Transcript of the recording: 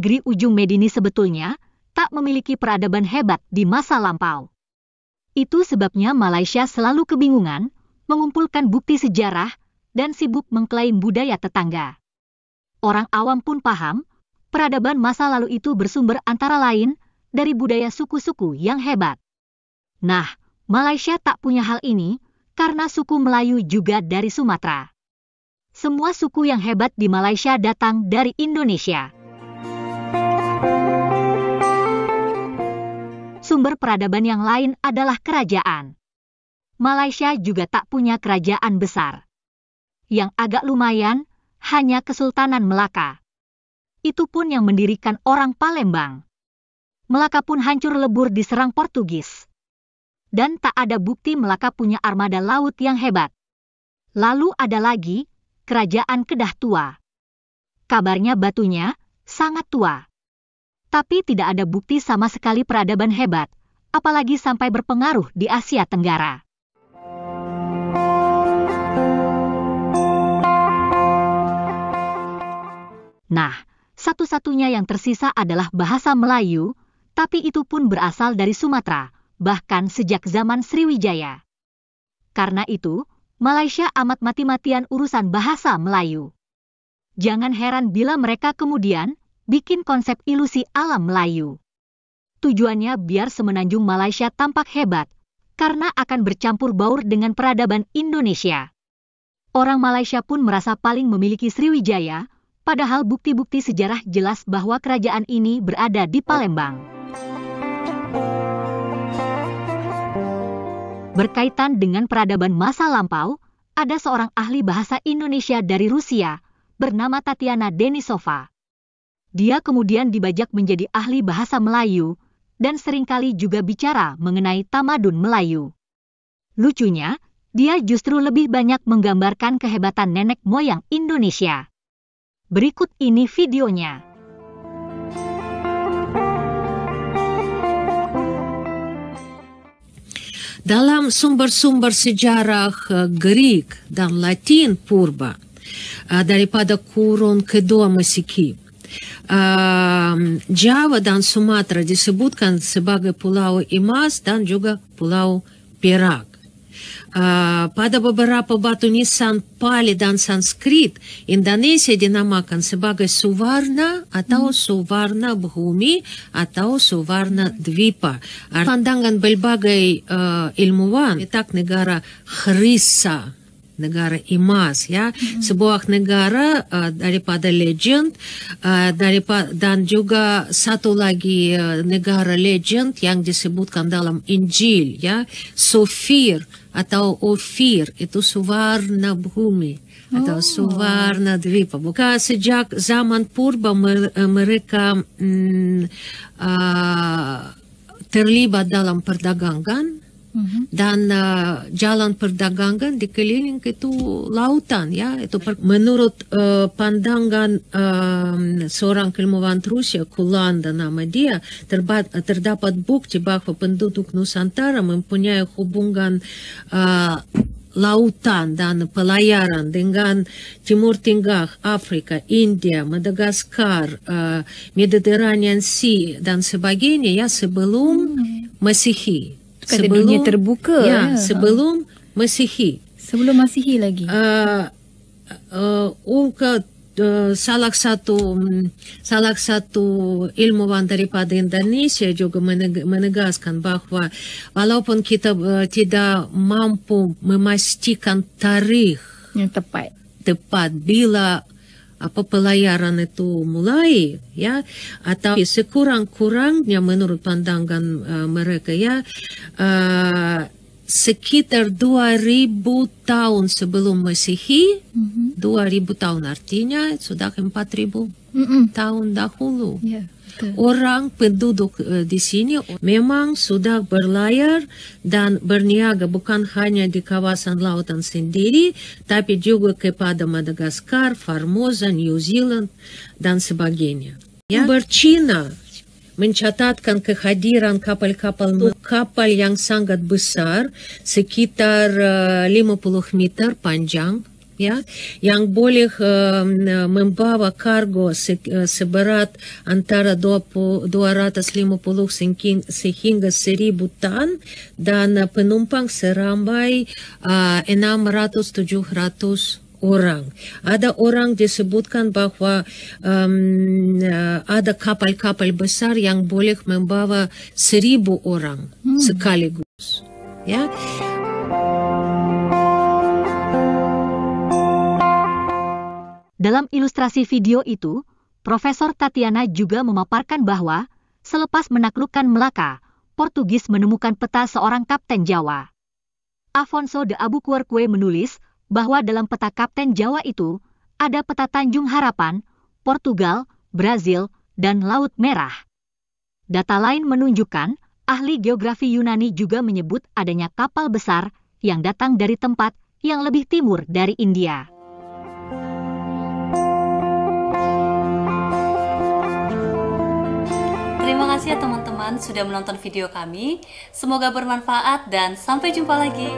negeri ujung Medini sebetulnya tak memiliki peradaban hebat di masa lampau. Itu sebabnya Malaysia selalu kebingungan mengumpulkan bukti sejarah dan sibuk mengklaim budaya tetangga. Orang awam pun paham, peradaban masa lalu itu bersumber antara lain dari budaya suku-suku yang hebat. Nah, Malaysia tak punya hal ini karena suku Melayu juga dari Sumatera. Semua suku yang hebat di Malaysia datang dari Indonesia. Sumber peradaban yang lain adalah kerajaan. Malaysia juga tak punya kerajaan besar. Yang agak lumayan hanya Kesultanan Melaka. Itu pun yang mendirikan orang Palembang. Melaka pun hancur lebur diserang Portugis. Dan tak ada bukti Melaka punya armada laut yang hebat. Lalu ada lagi Kerajaan Kedah Tua. Kabarnya batunya sangat tua. Tapi tidak ada bukti sama sekali peradaban hebat, apalagi sampai berpengaruh di Asia Tenggara. Nah, satu-satunya yang tersisa adalah bahasa Melayu, tapi itu pun berasal dari Sumatera, bahkan sejak zaman Sriwijaya. Karena itu, Malaysia amat mati-matian urusan bahasa Melayu. Jangan heran bila mereka kemudian bikin konsep ilusi alam Melayu. Tujuannya biar semenanjung Malaysia tampak hebat, karena akan bercampur baur dengan peradaban Indonesia. Orang Malaysia pun merasa paling memiliki Sriwijaya, padahal bukti-bukti sejarah jelas bahwa kerajaan ini berada di Palembang. Berkaitan dengan peradaban masa lampau, ada seorang ahli bahasa Indonesia dari Rusia, bernama Tatiana Denisova. Dia kemudian dibajak menjadi ahli bahasa Melayu, dan seringkali juga bicara mengenai tamadun Melayu. Lucunya, dia justru lebih banyak menggambarkan kehebatan nenek moyang Indonesia. Berikut ini videonya. Dalam sumber-sumber sejarah Greek dan Latin purba, daripada kurun kedua Masehi, Java dan Sumatera disebutkan sebagai Pulau Emas dan juga Pulau Perak. Pada beberapa batu nisan Pali dan Sanskrit, Indonesia dinamakan sebagai Suvarna atau Suvarna Bhumi atau Suvarna Dwipa. Pandangan berbagai ilmuwan, tak negara Khrissa, negara emas, ya, sebuah negara daripada legend, dan juga satu lagi negara legend yang disebutkan dalam Injil, ya, Sofir atau Ofir, itu Suvarna Bhumi atau Suvarna Dwipa. Bukan sejak zaman purba mereka terlibat dalam perdagangan. Dan jalan perdagangan dikeliling itu lautan, ya, itu menurut pandangan seorang ilmuwan Rusia, Kulanda nama dia, terdapat bukti bahwa penduduk Nusantara mempunyai hubungan lautan dan pelayaran dengan Timur Tengah, Afrika, India, Madagaskar, Mediterranean Sea dan sebagainya, ya, sebelum Masehi. Sebelum dunia terbuka, ya, sebelum Masehi. Sebelum Masehi lagi. Salah satu ilmuwan daripada Indonesia juga menegaskan bahwa walaupun kita tidak mampu memastikan tarikh yang tepat bila pelayaran itu mulai, ya, atau sekurang-kurangnya menurut pandangan mereka, ya, sekitar 2000 tahun sebelum Masehi, 2000 tahun artinya sudah 4000 tahun dahulu. Yeah. Orang penduduk di sini memang sudah berlayar dan berniaga bukan hanya di kawasan lautan sendiri, tapi juga kepada Madagaskar, Formosa, New Zealand, dan sebagainya. Ya, Cina mencatatkan kehadiran kapal-kapal yang sangat besar, sekitar 50 meter panjang, ya, yang boleh membawa kargo seberat antara 250 sehingga 1000 ton dan penumpang seramai 600-700 orang. Ada orang disebutkan bahwa ada kapal-kapal besar yang boleh membawa 1000 orang sekaligus. Ya. Dalam ilustrasi video itu, Profesor Tatiana juga memaparkan bahwa selepas menaklukkan Melaka, Portugis menemukan peta seorang Kapten Jawa. Afonso de Albuquerque menulis bahwa dalam peta Kapten Jawa itu ada peta Tanjung Harapan, Portugal, Brazil, dan Laut Merah. Data lain menunjukkan ahli geografi Yunani juga menyebut adanya kapal besar yang datang dari tempat yang lebih timur dari India. Terima kasih ya teman-teman sudah menonton video kami. Semoga bermanfaat dan sampai jumpa lagi.